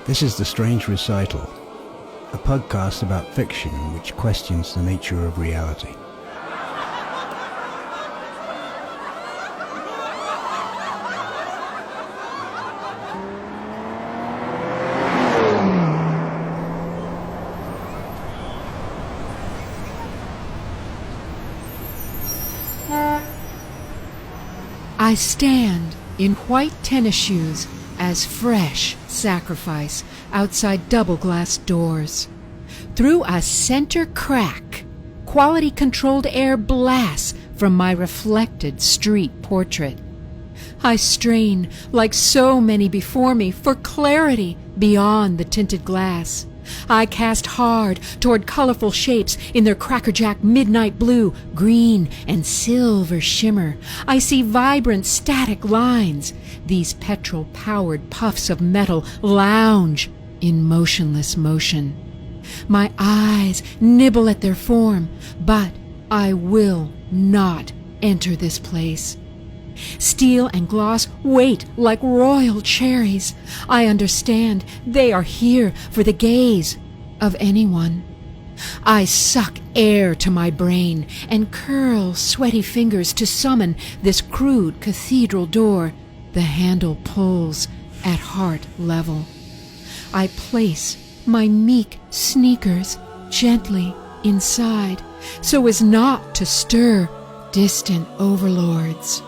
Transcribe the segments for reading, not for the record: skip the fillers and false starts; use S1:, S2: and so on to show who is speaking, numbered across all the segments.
S1: This is The Strange Recital, a podcast about fiction which questions the nature of reality.
S2: I stand in white tennis shoes as fresh sacrifice outside double-glass doors. Through a center crack, quality-controlled air blasts from my reflected street portrait. I strain, like so many before me, for clarity beyond the tinted glass. I cast hard toward colorful shapes in their crackerjack midnight blue, green, and silver shimmer. I see vibrant static lines. These petrol-powered puffs of metal lounge in motionless motion. My eyes nibble at their form, but I will not enter this place. Steel and gloss wait like royal cherries. I understand they are here for the gaze of anyone. I suck air to my brain and curl sweaty fingers to summon this crude cathedral door. The handle pulls at heart level. I place my meek sneakers gently inside so as not to stir distant overlords.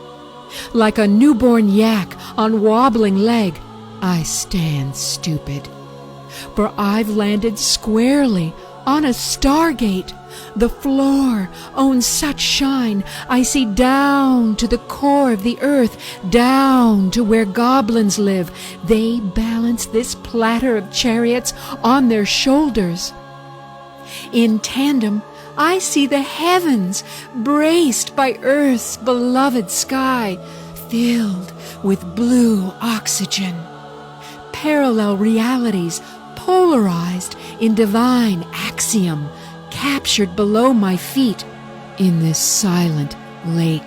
S2: Like a newborn yak on wobbling leg, I stand stupid. For I've landed squarely on a stargate. The floor owns such shine, I see down to the core of the earth, down to where goblins live. They balance this platter of chariots on their shoulders. In tandem, I see the heavens braced by Earth's beloved sky, filled with blue oxygen. Parallel realities polarized in divine axiom, captured below my feet in this silent lake.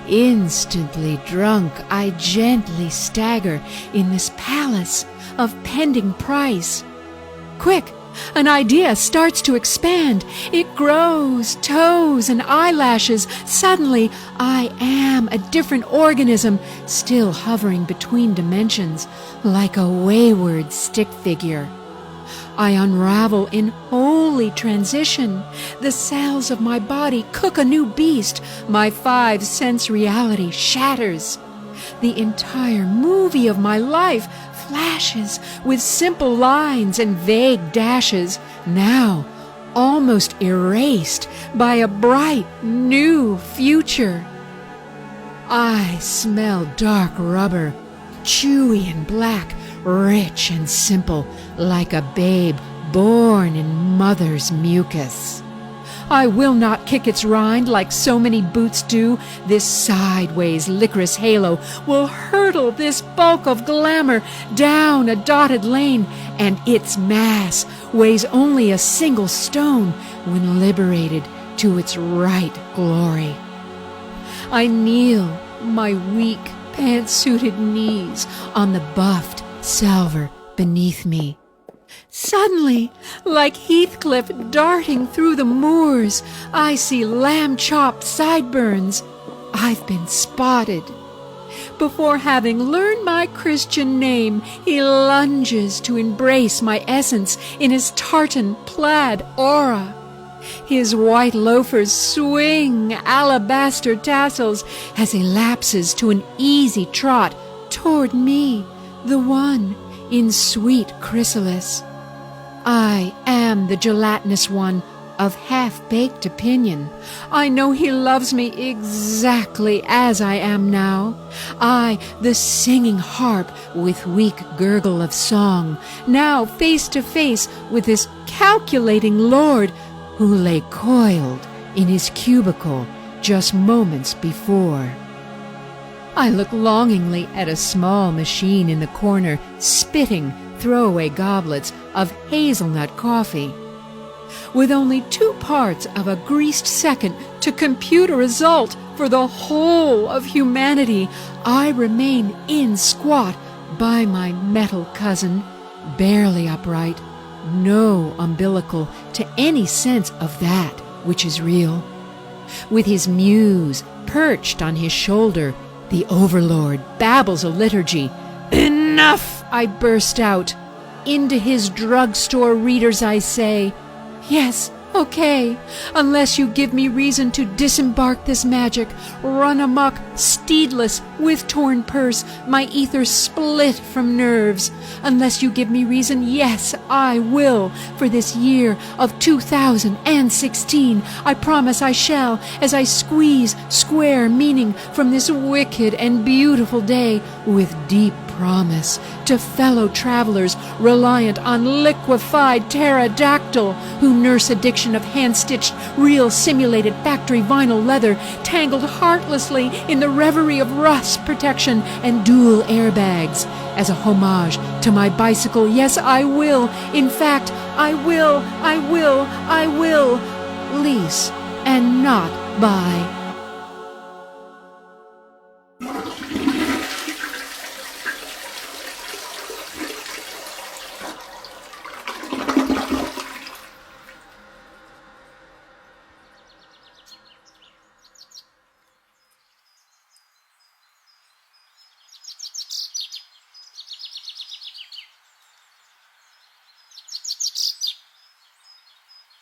S2: Instantly drunk, I gently stagger in this palace of pending price. Quick! An idea starts to expand. It grows, toes and eyelashes. Suddenly, I am a different organism, still hovering between dimensions, like a wayward stick figure. I unravel in holy transition. The cells of my body cook a new beast. My five-sense reality shatters. The entire movie of my life flashes with simple lines and vague dashes, now almost erased by a bright new future. I smell dark rubber, chewy and black, rich and simple, like a babe born in mother's mucus. I will not kick its rind like so many boots do. This sideways licorice halo will hurtle this bulk of glamour down a dotted lane, and its mass weighs only a single stone when liberated to its right glory. I kneel my weak, pantsuited knees on the buffed salver beneath me. Suddenly, like Heathcliff darting through the moors, I see lamb-chopped sideburns. I've been spotted. Before having learned my Christian name, he lunges to embrace my essence in his tartan plaid aura. His white loafers swing alabaster tassels as he lapses to an easy trot toward me, the one in sweet chrysalis. I am the gelatinous one of half-baked opinion. I know he loves me exactly as I am now. I, the singing harp with weak gurgle of song, now face to face with this calculating lord who lay coiled in his cubicle just moments before. I look longingly at a small machine in the corner, spitting throwaway goblets of hazelnut coffee. With only 2 parts of a greased second to compute a result for the whole of humanity, I remain in squat by my metal cousin, barely upright, no umbilical to any sense of that which is real. With his muse perched on his shoulder, the overlord babbles a liturgy. "Enough!" I burst out. Into his drugstore readers I say, "Yes, okay, unless you give me reason to disembark this magic, run amok, steedless, with torn purse, my ether split from nerves. Unless you give me reason, yes, I will. For this year of 2016, I promise I shall, as I squeeze square meaning from this wicked and beautiful day, with deep promise to fellow travelers reliant on liquefied pterodactyl who nurse addiction of hand-stitched, real simulated factory vinyl leather tangled heartlessly in the reverie of rust protection and dual airbags. As a homage to my bicycle, yes, I will. In fact, I will lease and not buy.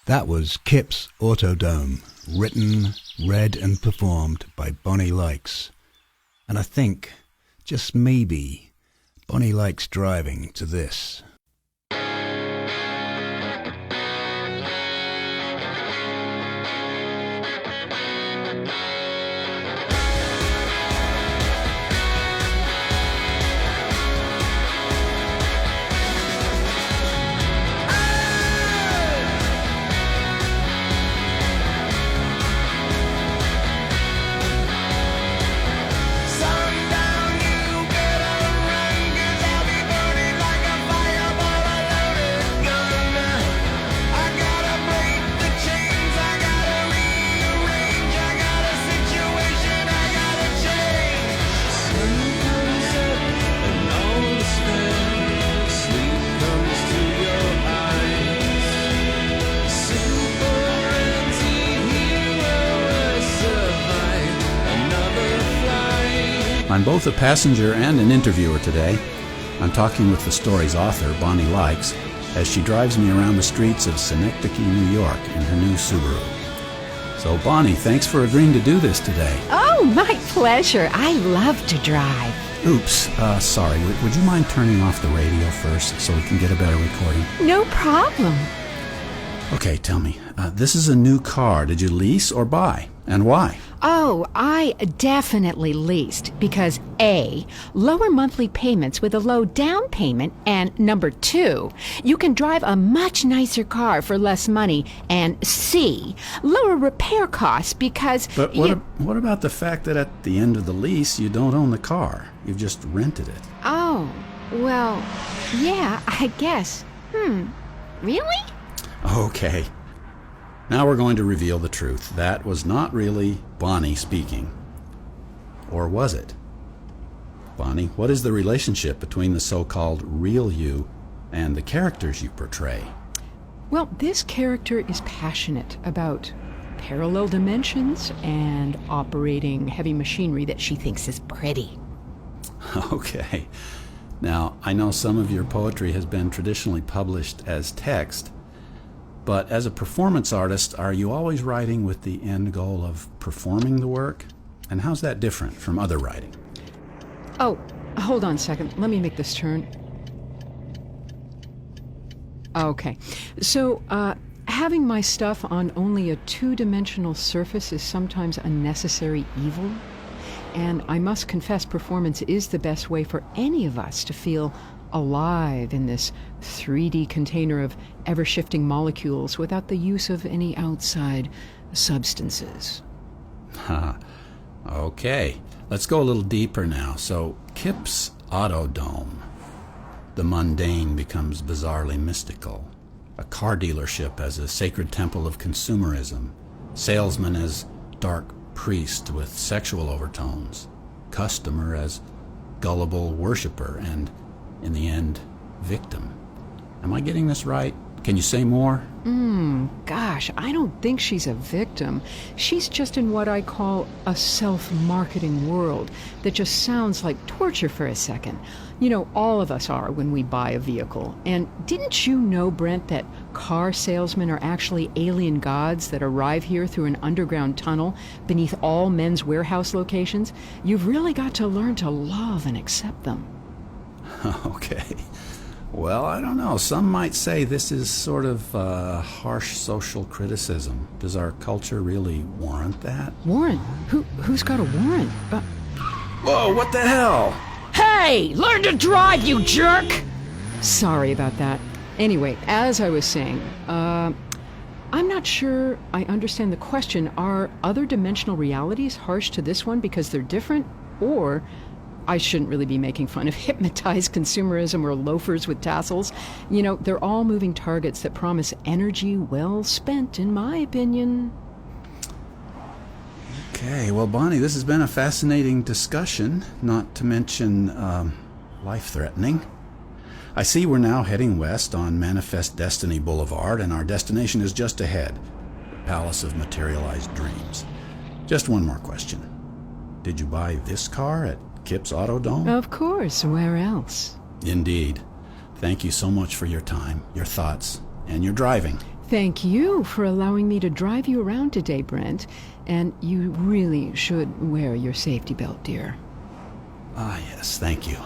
S1: That was Kip's Autodome, written, read and performed by Bonnie Lykes. And I think, just maybe, Bonnie likes driving to this.
S3: I'm both a passenger and an interviewer today. I'm talking with the story's author, Bonnie Lykes, as she drives me around the streets of Synecdoche, New York in her new Subaru. So Bonnie, thanks for agreeing to do this today.
S4: Oh, my pleasure. I love to drive.
S3: Oops, sorry. Would you mind turning off the radio first so we can get a better recording?
S4: No problem.
S3: Okay, tell me, this is a new car. Did you lease or buy? And why?
S4: Oh, I definitely leased because A, lower monthly payments with a low down payment, and number 2, you can drive a much nicer car for less money, and C, lower repair costs because...
S3: But what about the fact that at the end of the lease you don't own the car? You've just rented it.
S4: Oh, well, yeah, I guess. Really?
S3: Okay. Now we're going to reveal the truth. That was not really Bonnie speaking. Or was it? Bonnie, what is the relationship between the so-called real you and the characters you portray?
S2: Well, this character is passionate about parallel dimensions and operating heavy machinery that she thinks is pretty.
S3: Okay. Now, I know some of your poetry has been traditionally published as text, but as a performance artist, are you always writing with the end goal of performing the work? And how's that different from other writing?
S2: Oh, hold on a second. Let me make this turn. Okay. So, having my stuff on only a two-dimensional surface is sometimes a necessary evil. And I must confess, performance is the best way for any of us to feel alive in this 3D container of ever-shifting molecules without the use of any outside substances.
S3: Okay, let's go a little deeper now. So, Kip's Autodome. The mundane becomes bizarrely mystical. A car dealership as a sacred temple of consumerism. Salesman as dark priest with sexual overtones. Customer as gullible worshiper and, in the end, victim. Am I getting this right? Can you say more?
S2: Gosh, I don't think she's a victim. She's just in what I call a self-marketing world that just sounds like torture for a second. You know, all of us are when we buy a vehicle. And didn't you know, Brent, that car salesmen are actually alien gods that arrive here through an underground tunnel beneath all Men's Warehouse locations? You've really got to learn to love and accept them.
S3: Okay. Well, I don't know. Some might say this is sort of harsh social criticism. Does our culture really warrant that?
S2: Warrant? Who's got a warrant?
S3: Whoa, what the hell?
S4: Hey, learn to drive, you jerk!
S2: Sorry about that. Anyway, as I was saying, I'm not sure I understand the question. Are other dimensional realities harsh to this one because they're different? Or I shouldn't really be making fun of hypnotized consumerism or loafers with tassels. You know, they're all moving targets that promise energy well spent, in my opinion.
S3: Okay, well, Bonnie, this has been a fascinating discussion, not to mention life-threatening. I see we're now heading west on Manifest Destiny Boulevard, and our destination is just ahead, the Palace of Materialized Dreams. Just one more question. Did you buy this car at Kip's Auto Dome?
S2: Of course, where else?
S3: Indeed. Thank you so much for your time, your thoughts, and your driving.
S2: Thank you for allowing me to drive you around today, Brent. And you really should wear your safety belt, dear.
S3: Ah, yes, thank you.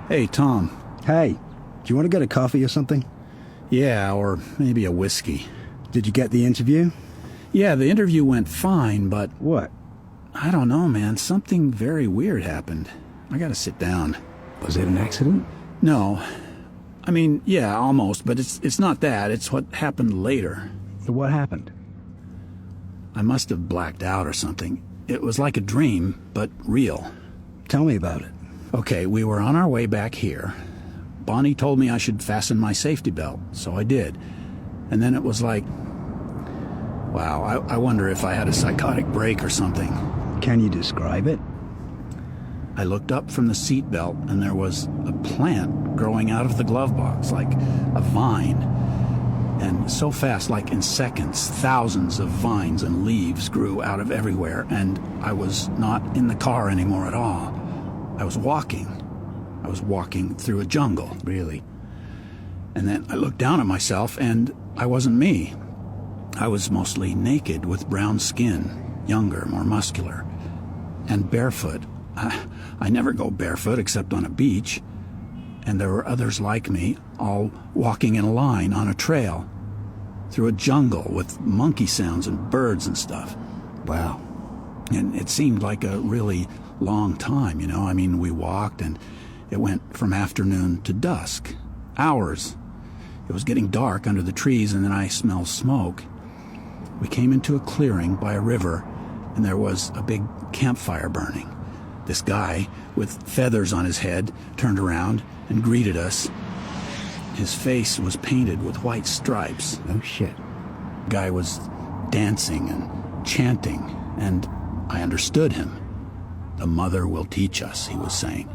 S3: Hey, Tom.
S1: Hey, do you want to get a coffee or something?
S3: Yeah, or maybe a whiskey.
S1: Did you get the interview?
S3: Yeah, the interview went fine, but
S1: What?
S3: I don't know, man. Something very weird happened. I gotta sit down.
S1: Was it an accident?
S3: No. I mean, yeah, almost, but it's not that. It's what happened later.
S1: So what happened?
S3: I must have blacked out or something. It was like a dream, but real.
S1: Tell me about it.
S3: Okay, we were on our way back here. Bonnie told me I should fasten my safety belt, so I did. And then it was like, wow, I wonder if I had a psychotic break or something.
S1: Can you describe it?
S3: I looked up from the seat belt, and there was a plant growing out of the glove box, like a vine. And so fast, like in seconds, thousands of vines and leaves grew out of everywhere, and I was not in the car anymore at all. I was walking through a jungle.
S1: Really?
S3: And then I looked down at myself, and I wasn't me. I was mostly naked with brown skin, younger, more muscular, and barefoot. I never go barefoot except on a beach. And there were others like me, all walking in a line on a trail, through a jungle with monkey sounds and birds and stuff.
S1: Wow.
S3: And it seemed like a really long time, you know. I mean, we walked, and it went from afternoon to dusk. Hours. It was getting dark under the trees, and then I smelled smoke. We came into a clearing by a river, and there was a big campfire burning. This guy, with feathers on his head, turned around and greeted us. His face was painted with white stripes.
S1: No shit.
S3: The guy was dancing and chanting, and I understood him. The mother will teach us, he was saying.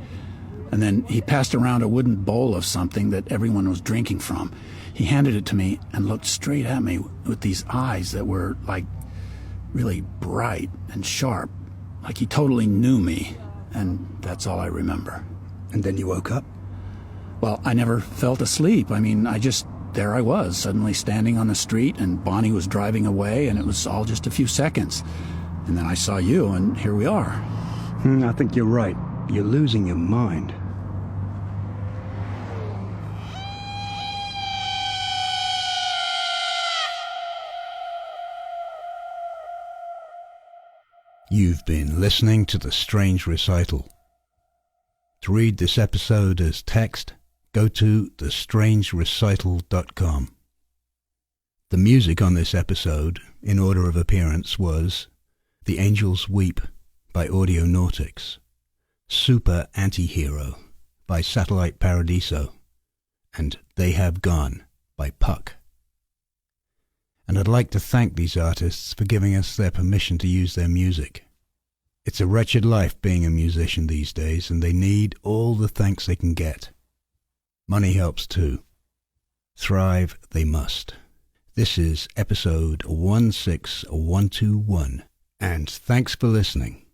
S3: And then he passed around a wooden bowl of something that everyone was drinking from. He handed it to me and looked straight at me with these eyes that were like really bright and sharp, like he totally knew me. And that's all I remember.
S1: And then you woke up?
S3: Well, I never felt asleep. I mean, there I was, suddenly standing on the street, and Bonnie was driving away, and it was all just a few seconds. And then I saw you, and here we are.
S1: I think you're right. You're losing your mind. You've been listening to The Strange Recital. To read this episode as text, go to thestrangerecital.com. The music on this episode, in order of appearance, was The Angels Weep by Audionautics, Super Antihero by Satellite Paradiso, and They Have Gone by Puck. And I'd like to thank these artists for giving us their permission to use their music. It's a wretched life being a musician these days, and they need all the thanks they can get. Money helps too. Thrive they must. This is episode 16121, and thanks for listening.